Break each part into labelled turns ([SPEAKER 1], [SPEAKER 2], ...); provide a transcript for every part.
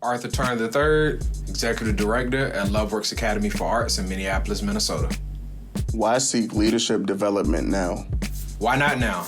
[SPEAKER 1] Arthur Turner III, Executive Director at Loveworks Academy for Arts in Minneapolis, Minnesota.
[SPEAKER 2] Why seek leadership development now?
[SPEAKER 1] Why not now?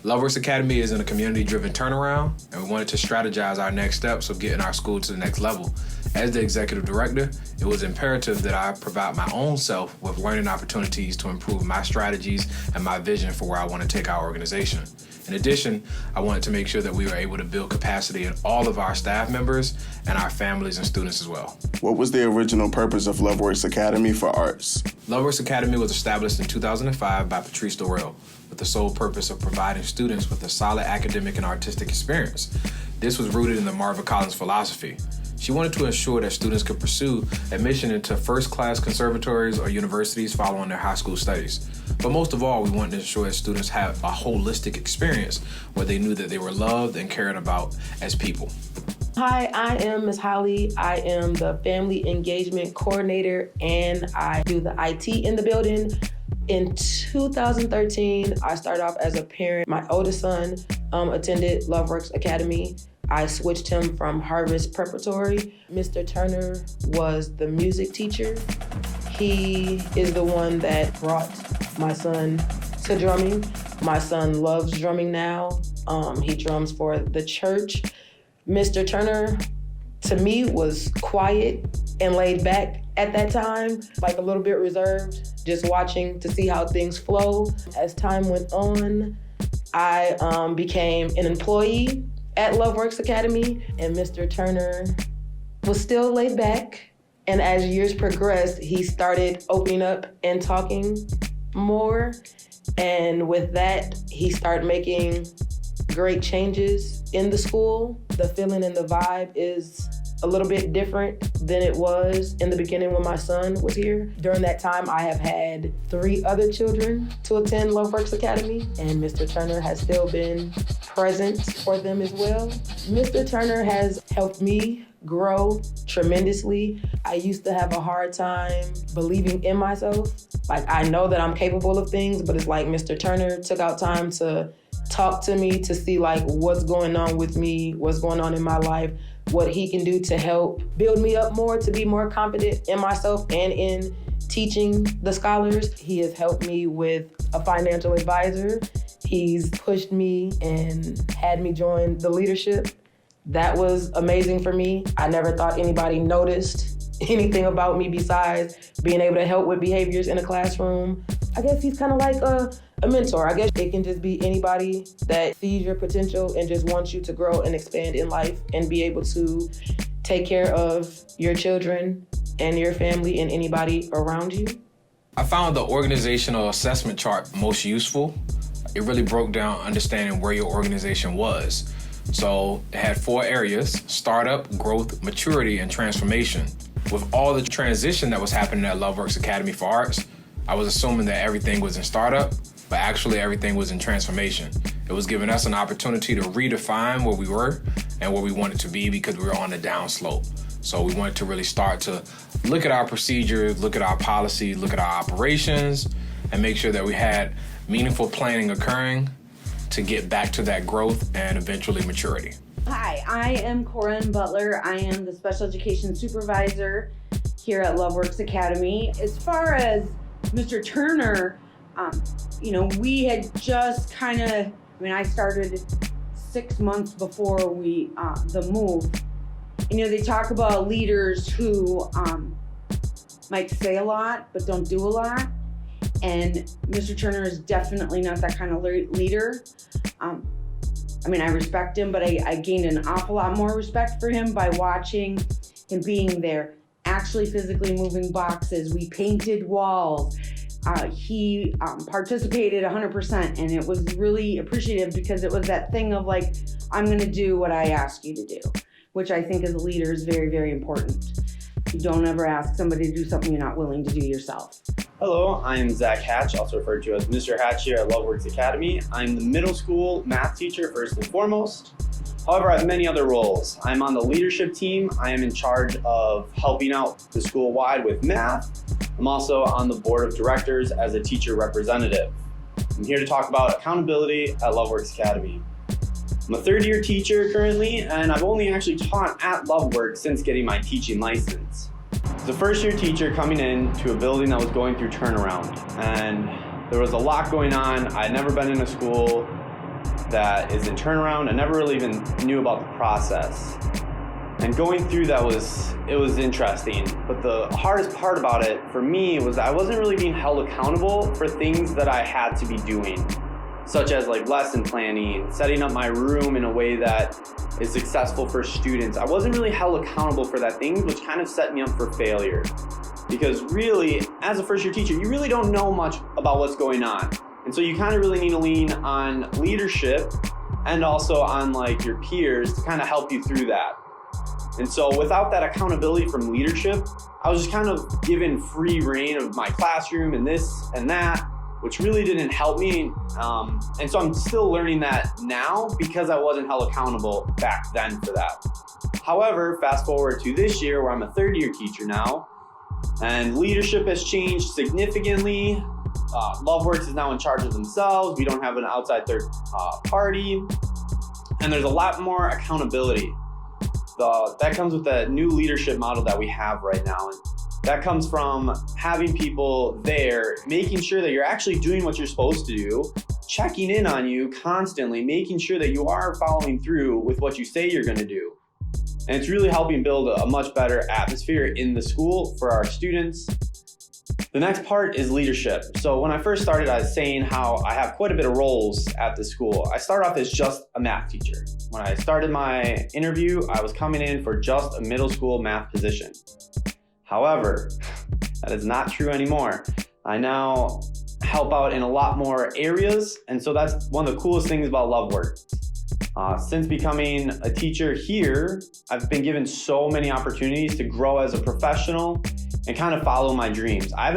[SPEAKER 1] Loveworks Academy is in a community-driven turnaround, and we wanted to strategize our next steps of getting our school to the next level. As the executive director, it was imperative that I provide my own self with learning opportunities to improve my strategies and my vision for where I want to take our organization. In addition, I wanted to make sure that we were able to build capacity in all of our staff members and our families and students as well.
[SPEAKER 2] What was the original purpose of Loveworks Academy for Arts?
[SPEAKER 1] Loveworks Academy was established in 2005 by Patrice Dorrell with the sole purpose of providing students with a solid academic and artistic experience. This was rooted in the Marva Collins philosophy. She wanted to ensure that students could pursue admission into first-class conservatories or universities following their high school studies. But most of all, we wanted to ensure that students have a holistic experience where they knew that they were loved and cared about as people.
[SPEAKER 3] Hi, I am Ms. Holly. I am the Family Engagement Coordinator, and I do the IT in the building. In 2013, I started off as a parent. My oldest son attended Loveworks Academy. I switched him from Harvest Preparatory. Mr. Turner was the music teacher. He is the one that brought my son to drumming. My son loves drumming now. He drums for the church. Mr. Turner, to me, was quiet and laid back at that time, like a little bit reserved, just watching to see how things flow. As time went on, I became an employee at Loveworks Academy, and Mr. Turner was still laid back. And as years progressed, he started opening up and talking more. And with that, he started making great changes in the school. The feeling and the vibe is a little bit different than it was in the beginning when my son was here. During that time, I have had 3 other children to attend Loveworks Academy, and Mr. Turner has still been present for them as well. Mr. Turner has helped me grow tremendously. I used to have a hard time believing in myself. Like, I know that I'm capable of things, but it's like Mr. Turner took out time to talk to me to see like what's going on with me, what's going on in my life, what he can do to help build me up more, to be more confident in myself and in teaching the scholars. He has helped me with a financial advisor. He's pushed me and had me join the leadership. That was amazing for me. I never thought anybody noticed anything about me besides being able to help with behaviors in a classroom. I guess he's kind of like a mentor. I guess it can just be anybody that sees your potential and just wants you to grow and expand in life and be able to take care of your children and your family and anybody around you.
[SPEAKER 1] I found the organizational assessment chart most useful. It really broke down understanding where your organization was. So it had 4 areas: startup, growth, maturity, and transformation. With all the transition that was happening at Loveworks Academy for Arts, I was assuming that everything was in startup, but actually everything was in transformation. It was giving us an opportunity to redefine where we were and where we wanted to be because we were on the downslope. So we wanted to really start to look at our procedures, look at our policy, look at our operations, and make sure that we had meaningful planning occurring to get back to that growth and eventually maturity.
[SPEAKER 4] Hi, I am Corinne Butler. I am the special education supervisor here at Loveworks Academy. As far as Mr. Turner, we had just I started 6 months before the move. They talk about leaders who might say a lot but don't do a lot. And Mr. Turner is definitely not that kind of leader. I respect him, but I gained an awful lot more respect for him by watching him being there, actually physically moving boxes. We painted walls. He participated 100%, and it was really appreciative because it was that thing of like, I'm gonna do what I ask you to do, which I think as a leader is very, very important. You don't ever ask somebody to do something you're not willing to do yourself.
[SPEAKER 5] Hello, I'm Zach Hatch, also referred to as Mr. Hatch here at Loveworks Academy. I'm the middle school math teacher first and foremost. However, I have many other roles. I'm on the leadership team. I am in charge of helping out the school-wide with math. I'm also on the board of directors as a teacher representative. I'm here to talk about accountability at Loveworks Academy. I'm a third-year teacher currently, and I've only actually taught at LoveWorks since getting my teaching license. As a first-year teacher coming into a building that was going through turnaround, and there was a lot going on. I'd never been in a school that is in turnaround. I never really even knew about the process. And going through that was interesting. But the hardest part about it for me was that I wasn't really being held accountable for things that I had to be doing, such as like lesson planning, setting up my room in a way that is successful for students. I wasn't really held accountable for that thing, which kind of set me up for failure. Because really, as a first-year teacher, you really don't know much about what's going on. And so you kind of really need to lean on leadership and also on like your peers to kind of help you through that. And so without that accountability from leadership, I was just kind of given free reign of my classroom and this and that, which really didn't help me. And so I'm still learning that now because I wasn't held accountable back then for that. However, fast forward to this year where I'm a third-year teacher now, and leadership has changed significantly. LoveWorks is now in charge of themselves. We don't have an outside third party. And there's a lot more accountability. That comes with the new leadership model that we have right now. And that comes from having people there, making sure that you're actually doing what you're supposed to do, checking in on you constantly, making sure that you are following through with what you say you're going to do. And it's really helping build a much better atmosphere in the school for our students. The next part is leadership. So when I first started, I was saying how I have quite a bit of roles at the school. I started off as just a math teacher. When I started my interview, I was coming in for just a middle school math position. However, that is not true anymore. I now help out in a lot more areas, and so that's one of the coolest things about LoveWorks. Since becoming a teacher here, I've been given so many opportunities to grow as a professional and kind of follow my dreams. I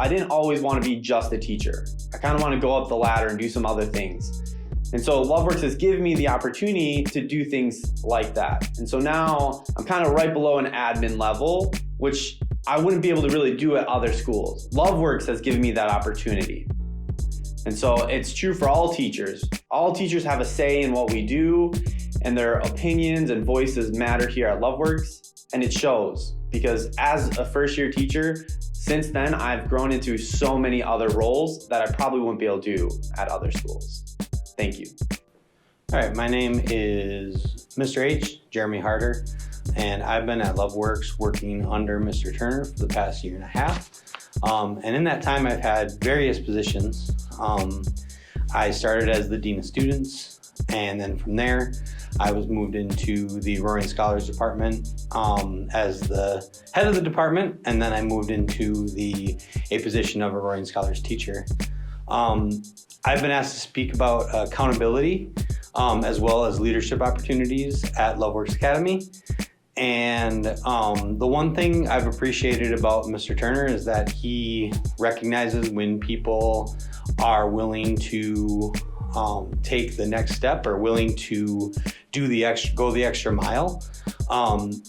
[SPEAKER 5] didn't always want to be just a teacher. I kind of want to go up the ladder and do some other things. And so LoveWorks has given me the opportunity to do things like that. And so now I'm kind of right below an admin level, which I wouldn't be able to really do at other schools. LoveWorks has given me that opportunity. And so it's true for all teachers. All teachers have a say in what we do, and their opinions and voices matter here at LoveWorks, and it shows. Because as a first-year teacher, since then, I've grown into so many other roles that I probably wouldn't be able to do at other schools. Thank you.
[SPEAKER 6] All right, my name is Mr. H, Jeremy Harder, and I've been at LoveWorks working under Mr. Turner for the past year and a half. And in that time, I've had various positions. I started as the Dean of Students, and then from there, I was moved into the Roaring Scholars Department as the head of the department, and then I moved into a position of a Roaring Scholars teacher. I've been asked to speak about accountability as well as leadership opportunities at LoveWorks Academy. And the one thing I've appreciated about Mr. Turner is that he recognizes when people are willing to take the next step or willing to go the extra mile.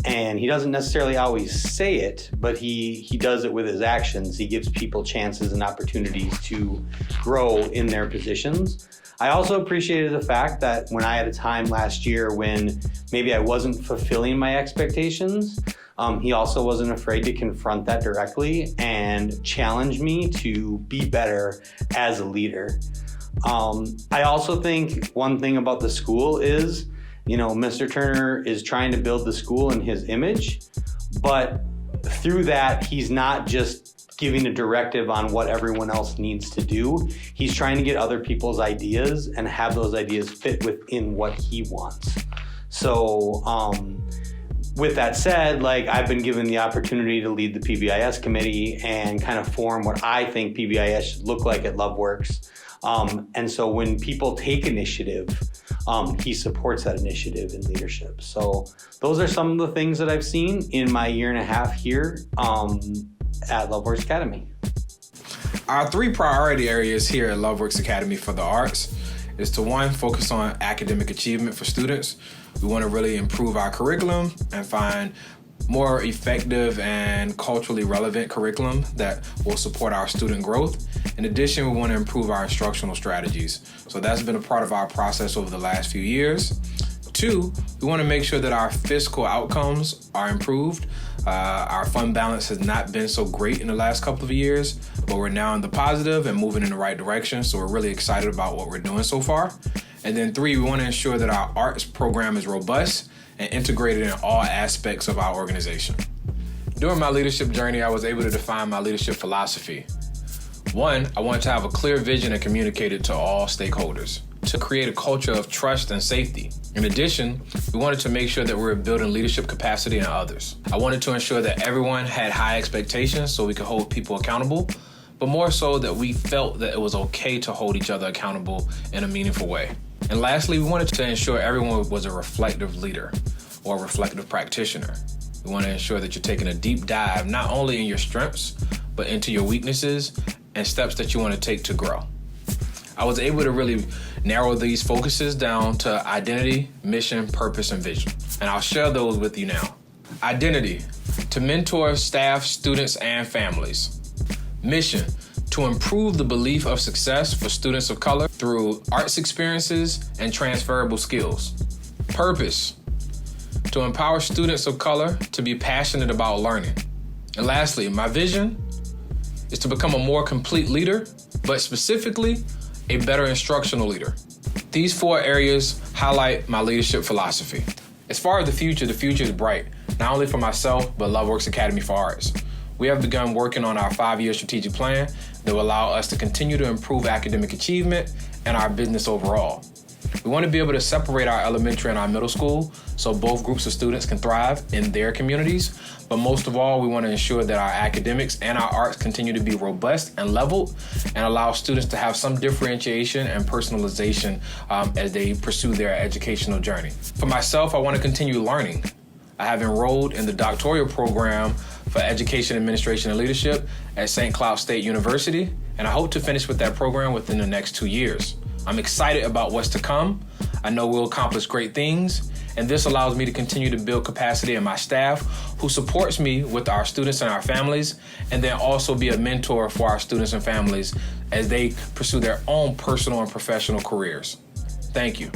[SPEAKER 6] And he doesn't necessarily always say it, but he does it with his actions. He gives people chances and opportunities to grow in their positions. I also appreciated the fact that when I had a time last year when maybe I wasn't fulfilling my expectations, he also wasn't afraid to confront that directly and challenge me to be better as a leader. I also think one thing about the school is, Mr. Turner is trying to build the school in his image, but through that, he's not just giving a directive on what everyone else needs to do. He's trying to get other people's ideas and have those ideas fit within what he wants. So with that said, I've been given the opportunity to lead the PBIS committee and kind of form what I think PBIS should look like at LoveWorks. And so when people take initiative, he supports that initiative in leadership. So those are some of the things that I've seen in my year and a half here at LoveWorks Academy.
[SPEAKER 1] Our 3 priority areas here at LoveWorks Academy for the Arts is to, 1, focus on academic achievement for students. We want to really improve our curriculum and find more effective and culturally relevant curriculum that will support our student growth. In addition, we want to improve our instructional strategies. So that's been a part of our process over the last few years. 2, we want to make sure that our fiscal outcomes are improved. Our fund balance has not been so great in the last couple of years, but we're now in the positive and moving in the right direction. So we're really excited about what we're doing so far. And then 3, we want to ensure that our arts program is robust and integrated in all aspects of our organization. During my leadership journey, I was able to define my leadership philosophy. 1, I wanted to have a clear vision and communicate it to all stakeholders, to create a culture of trust and safety. In addition, we wanted to make sure that we were building leadership capacity in others. I wanted to ensure that everyone had high expectations so we could hold people accountable, but more so that we felt that it was okay to hold each other accountable in a meaningful way. And lastly, we wanted to ensure everyone was a reflective leader or a reflective practitioner. We want to ensure that you're taking a deep dive, not only in your strengths, but into your weaknesses and steps that you want to take to grow. I was able to really narrow these focuses down to identity, mission, purpose, and vision. And I'll share those with you now. Identity, to mentor staff, students, and families. Mission, to improve the belief of success for students of color through arts experiences and transferable skills. Purpose, to empower students of color to be passionate about learning. And lastly, my vision is to become a more complete leader, but specifically, a better instructional leader. These 4 areas highlight my leadership philosophy. As far as the future is bright, not only for myself, but LoveWorks Academy for Arts. We have begun working on our 5-year strategic plan that will allow us to continue to improve academic achievement and our business overall. We want to be able to separate our elementary and our middle school so both groups of students can thrive in their communities. But most of all, we want to ensure that our academics and our arts continue to be robust and leveled and allow students to have some differentiation and personalization as they pursue their educational journey. For myself, I want to continue learning. I have enrolled in the doctoral program for Education, Administration, and Leadership at St. Cloud State University, and I hope to finish with that program within the next 2 years. I'm excited about what's to come. I know we'll accomplish great things, and this allows me to continue to build capacity in my staff who supports me with our students and our families, and then also be a mentor for our students and families as they pursue their own personal and professional careers. Thank you.